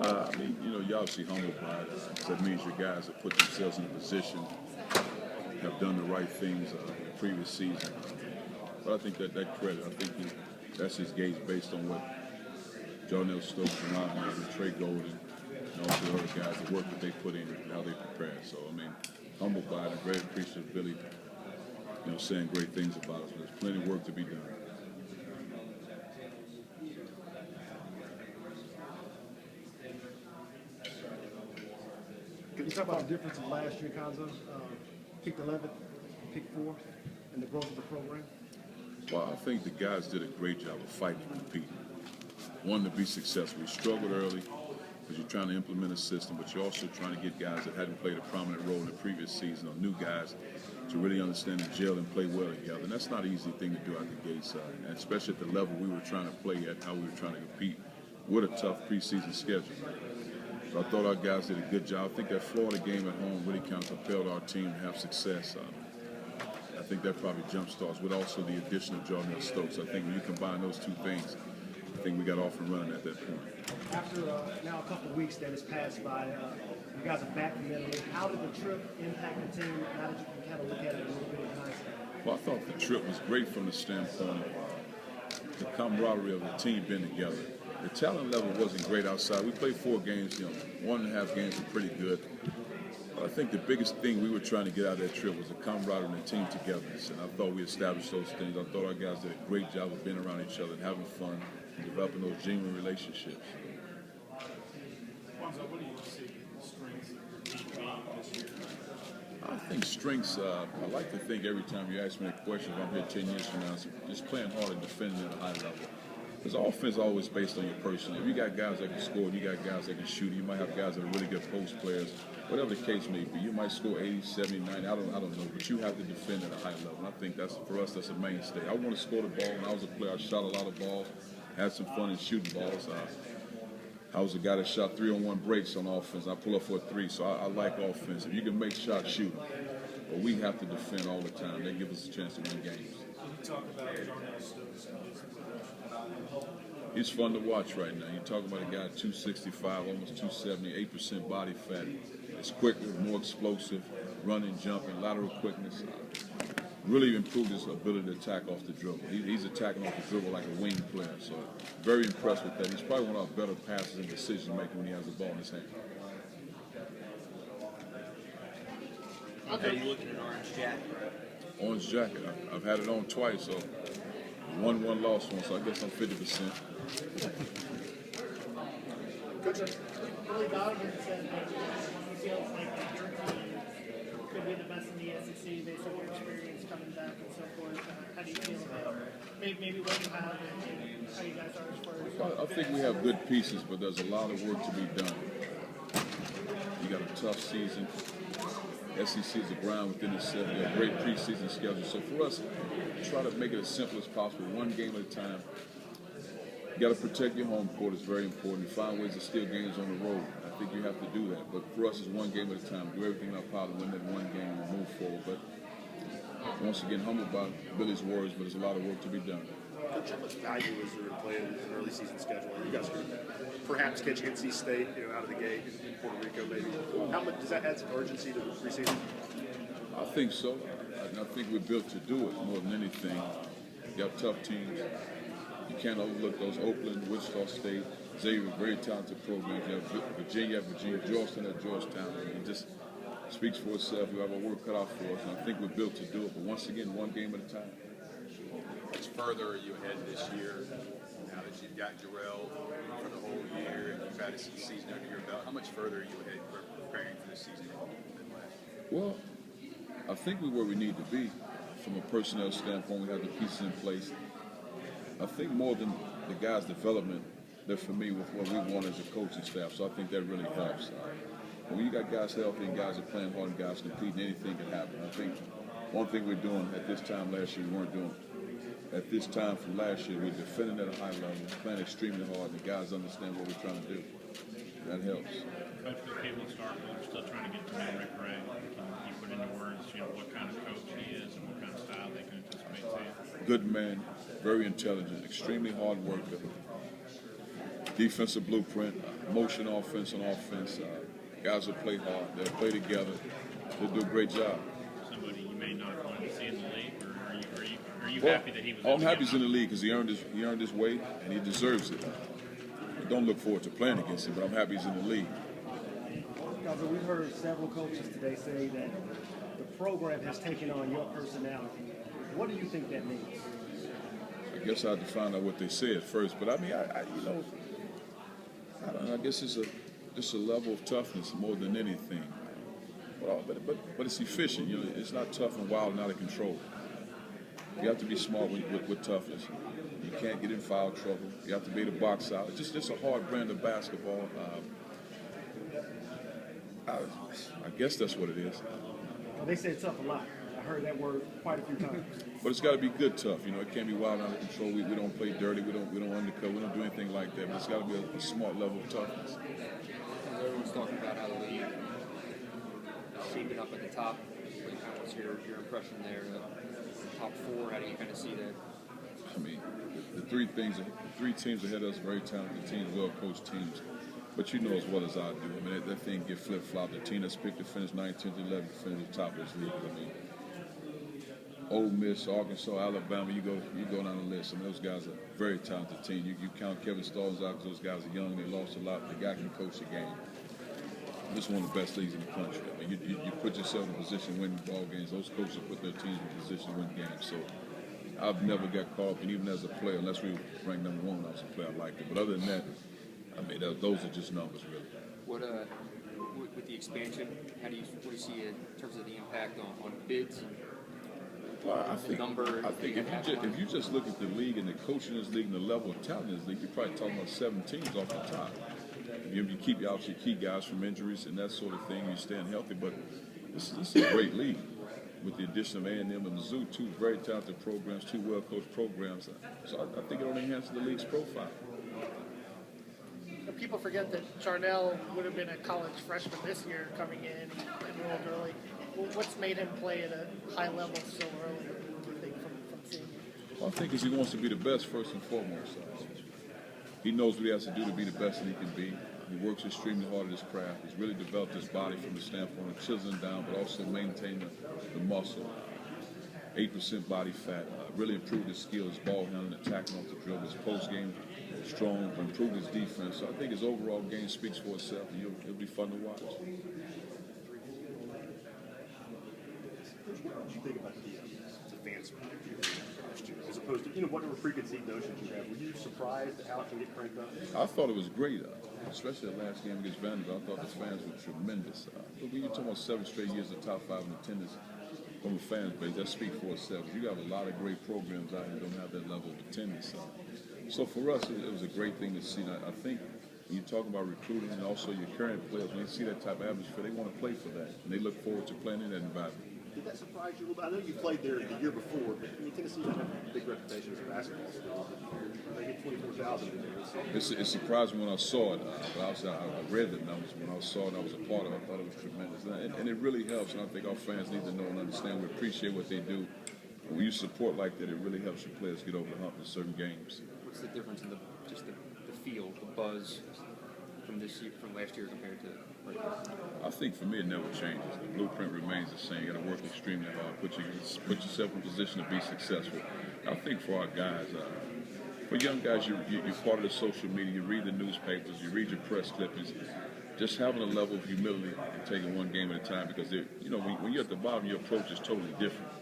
I mean, you obviously humbled by it. So that means your guys have put themselves in a position, have done the right things in the previous season. But I think that credit, that's his gauge based on what Jonell Stokes and Rodman and Trey Golden and also the other guys, the work that they put in and how they prepare. So, I mean, humbled by it and very appreciative of Billy, saying great things about us. There's plenty of work to be done. Can you talk about the difference of last year, Cuonzo? Picked 11th, picked 4th, and the growth of the program? Well, I think the guys did a great job of fighting to compete. Wanted to be successful. We struggled early because you're trying to implement a system, but you're also trying to get guys that hadn't played a prominent role in the previous season, or new guys, to really understand and gel and play well together. And that's not an easy thing to do out the gate side, and especially at the level we were trying to play at, how we were trying to compete with a tough preseason schedule. So I thought our guys did a good job. I think that Florida game at home really kind of propelled our team to have success. I think that probably jump-starts with also the addition of Jonell Stokes. I think when you combine those two things, I think we got off and running at that point. After now a couple of weeks that has passed by, you guys are back from Italy. How did the trip impact the team now that you can kind of look at it a little bit in hindsight? Well, I thought the trip was great from the standpoint of the camaraderie of the team being together. The talent level wasn't great outside. We played 4 games, 1.5 games were pretty good. But I think the biggest thing we were trying to get out of that trip was the camaraderie and the team togetherness. And I thought we established those things. I thought our guys did a great job of being around each other and having fun and developing those genuine relationships. Cuonzo, what do you see the strengths of your team this year? I think strengths, I like to think every time you ask me that question, if I'm here 10 years from now, it's just playing hard and defending at a high level. Because offense is always based on your personal. If you got guys that can score, you got guys that can shoot, you might have guys that are really good post players, whatever the case may be. You might score 80, 70, 90, I don't know, but you have to defend at a high level. And I think for us, that's a mainstay. I want to score the ball. When I was a player, I shot a lot of balls, had some fun in shooting balls. I was a guy that shot 3-on-1 breaks on offense. I pull up for a 3, so I like offense. If you can make shots, shoot them. But we have to defend all the time. That gives us a chance to win games. You talk about Jonell Stokes. He's fun to watch right now. You're talking about a guy 265, almost 270, 8% body fat. It's quicker, more explosive, running, jumping, lateral quickness. Really improved his ability to attack off the dribble. He's attacking off the dribble like a wing player. So very impressed with that. He's probably one of our better passers and decision making when he has the ball in his hand. Okay, you looking at an orange jacket? Orange jacket. I've had it on twice, so won one, lost one, so I guess I'm 50%. Billy Donovan said that he feels like that your team could be the best in the SEC based on your experience coming back and so forth. How do you feel about maybe what you have and how you guys are as far as? I think we have good pieces, but there's a lot of work to be done. You got a tough season. SEC is a ground within itself. You got a great preseason schedule. So for us, try to make it as simple as possible, one game at a time. You got to protect your home court. It's very important. Find ways to steal games on the road. I think you have to do that. But for us, it's one game at a time. Do everything in our power to win that one game and move forward. But once again, humbled by Billy's words, but there's a lot of work to be done. Coach, how much value is there in playing an early season schedule? You guys are perhaps catching NC State, out of the gate in Puerto Rico, maybe. How much does that add some urgency to the preseason? I think so. I think we're built to do it more than anything. You got tough teams. You can't overlook those. Oakland, Wichita State, Xavier, very talented programs. You have Virginia, Georgetown at Georgetown. It just speaks for itself. We have our work cut out for us, and I think we're built to do it. But once again, one game at a time. How much further are you ahead this year now that you've got Jarrell for the whole year and you've had a season under your belt? How much further are you ahead preparing for this season than last year? Well, I think we're where we need to be from a personnel standpoint. We have the pieces in place. I think more than the guys' development, they're familiar with what we want as a coaching staff, so I think that really helps. When you got guys healthy and guys are playing hard and guys competing, anything can happen. I think one thing we're doing at this time last year we weren't doing. At this time from last year, we're defending at a high level, playing extremely hard, and the guys understand what we're trying to do. That helps. Coach, the people start, we're still trying to get to know Rick Ray. You put into words, what kind of coach he is and what kind of style they can anticipate seeing. Good man, very intelligent, extremely hard worker. defensive blueprint, motion offense on offense. Guys will play hard. They'll play together. They'll do a great job. Somebody you may not have wanted to see in the league, or are you Well, happy that he was? I'm happy he's in the league because he earned his way and he deserves it. I don't look forward to playing against him, but I'm happy he's in the league. Cuonzo, we've heard several coaches today say that the program has taken on your personality. What do you think that means? I guess I have to find out what they said first, but I mean, I don't know. I guess it's just a level of toughness more than anything. But it's efficient. You know, it's not tough and wild and out of control. You have to be smart with toughness. You can't get in foul trouble. You have to be able to box out. It's just a hard brand of basketball. I guess that's what it is. Well, they say tough a lot. I heard that word quite a few times. But it's got to be good tough. You know, it can't be wild and out of control. We don't play dirty. We don't undercut. We don't do anything like that. But it's got to be a smart level of toughness. Everyone's talking about how the league shaping up at the top. What's your impression there? Top four, how do you kind of see that? I mean, the three teams ahead of us, very talented teams, well-coached teams. But you know as well as I do. I mean, that thing get flip-flopped. The team that's picked to finish 9th, 10th, 11th, finish the top of this league. I mean, Ole Miss, Arkansas, Alabama, you go down the list. I mean, those guys are a very talented team. You count Kevin Stallings out because those guys are young. They lost a lot. The guy can coach the game. This is one of the best leagues in the country. I mean, you put yourself in a position to win ball games. Those coaches put their teams in a position to win games. So I've never got caught up, and even as a player, unless we ranked number one when I was a player, I liked it. But other than that, I mean, those are just numbers, really. What with the expansion, what do you see in terms of the impact on bids? Well, I think if you just look at the league and the coaching in this league and the level of talent in this league, you're probably talking about 7 teams off the top. You keep out your key guys from injuries and that sort of thing. You staying healthy, but this is a great league with the addition of A&M and Mizzou, 2 very talented programs, 2 well-coached programs. So I think it only enhances the league's profile. People forget that Charnell would have been a college freshman this year coming in, enrolled early. What's made him play at a high level so early, do you think, from senior? Well, I think he wants to be the best first and foremost. He knows what he has to do to be the best that he can be. He works extremely hard at his craft. He's really developed his body from the standpoint of chiseling down, but also maintaining the muscle. 8% body fat. Really improved his skill, his ball handling, attacking off the dribble, his post game strong, improved his defense. So I think his overall game speaks for itself, and it'll be fun to watch. What did you think about the advancement last year, as opposed to whatever preconceived notions you have? Were you surprised at how it can get cranked up? I thought it was great, especially the last game against Vanderbilt. I thought the fans were tremendous. But when you're talking about 7 straight years of top 5 in attendance from the fans base, that speaks for itself. You have a lot of great programs out here that don't have that level of attendance. So for us, it was a great thing to see. I think when you talk about recruiting and also your current players, when they see that type of atmosphere, they want to play for that. And they look forward to playing in that environment. Did that surprise you a little bit? I know you played there the year before, but Tennessee doesn't have a big reputation as a basketball school. They get 24,000 in there. It surprised me when I saw it. But I read the numbers. When I saw it, I was a part of it. I thought it was tremendous. And it really helps. And I think our fans need to know and understand. We appreciate what they do. When you support like that, it really helps your players get over the hump in certain games. What's the difference in the feel, the buzz from last year compared to right now? I think for me it never changes. The blueprint remains the same. You got to work extremely hard. Put yourself in a position to be successful. I think for our guys, for young guys, you're part of the social media. You read the newspapers. You read your press clippings. Just having a level of humility and taking one game at a time, because when you're at the bottom, your approach is totally different.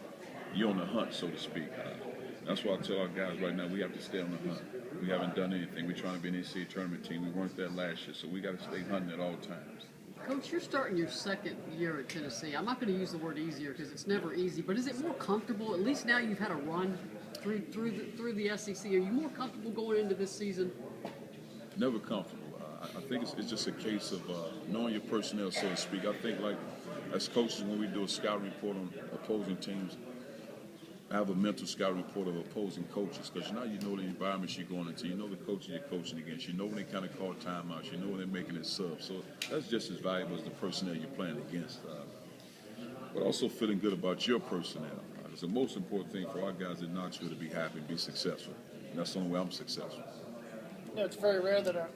You're on the hunt, so to speak. That's why I tell our guys right now, we have to stay on the hunt. We haven't done anything. We're trying to be an NCAA tournament team. We weren't there last year, so we got to stay hunting at all times. Coach, you're starting your 2nd year at Tennessee. I'm not going to use the word easier because it's never easy, but is it more comfortable? At least now you've had a run through the SEC. Are you more comfortable going into this season? Never comfortable. I think it's just a case of knowing your personnel, so to speak. I think, like, as coaches, when we do a scout report on opposing teams, I have a mental scout report of opposing coaches, because now you know the environments you're going into. You know the coaches you're coaching against. You know when they kind of call timeouts. You know when they're making it subs. So that's just as valuable as the personnel you're playing against. But also feeling good about your personnel. It's the most important thing for our guys in Knoxville to be happy and be successful. And that's the only way I'm successful. It's very rare that a